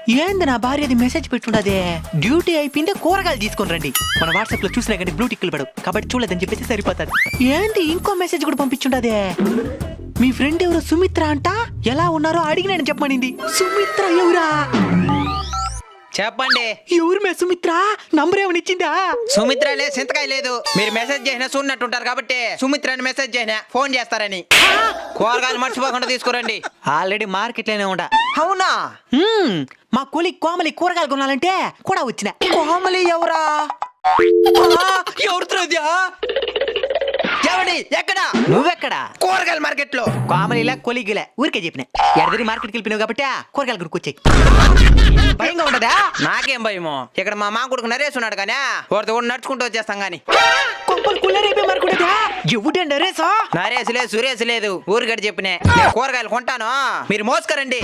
ఏంది నా భార్య అది మెసేజ్ పెట్టుండదే, డ్యూటీ అయిపోయిందే కూరగాయలు తీసుకొని రండి. మన వాట్సాప్ లో చూసినా కానీ బ్లూ టిక్లు పడవు కాబట్టి చూడలేదని చెప్పేసి సరిపోతుంది. ఏంది ఇంకో మెసేజ్ కూడా పంపించుండదే, మీ ఫ్రెండ్ ఎవరో సుమిత్ర అంట, ఎలా ఉన్నారో అడిగినానని చెప్పమనింది. సుమిత్ర ఎవరా? చెప్పండి. ఎవరు మే సుమిత్ర? నంబర్ ఏమని ఇచ్చిందా? సుమిత్ర లేదు, సింతకాయ లేదు. మీరు మెసేజ్ చేసినా చూడనట్టుంటారు కాబట్టి సుమిత్ర అని మెసేజ్ చేసినా ఫోన్ చేస్తారని. కూరగాయలు మర్చిపోకుండా తీసుకురండి. ఆల్రెడీ మార్కెట్ లోనే ఉండా. అవునా? మా కొలి కోమలి కూరగాయలు కొనాలంటే కూడా వచ్చిన. కోమలి ఎవరా? ఎవరితో? ఎవడి? ఎక్కడ? నువ్వెక్కడా? కూరగాయల మార్కెట్ లో. కోమలిలా కొలిగిలే ఊరికే చెప్పిన. ఎడదిరి మార్కెట్కి వెళ్ళిపోయినావు కాబట్టి కూరగాయలు గురికొచ్చాయి. భయంగా ఉండదా? నాకేం భయమో, ఇక్కడ మా మా కొడుకు నరేష్ ఉన్నాడు కానీ వాడితో కూడా నడుచుకుంటూ వచ్చేస్తాం గాని. ఎవడే నరేసా? నరేష్ లేదు, సురేష్ లేదు, ఊరికడి చెప్పినే. కూరగాయలు కొంటాను, మీరు మోసుకరండి.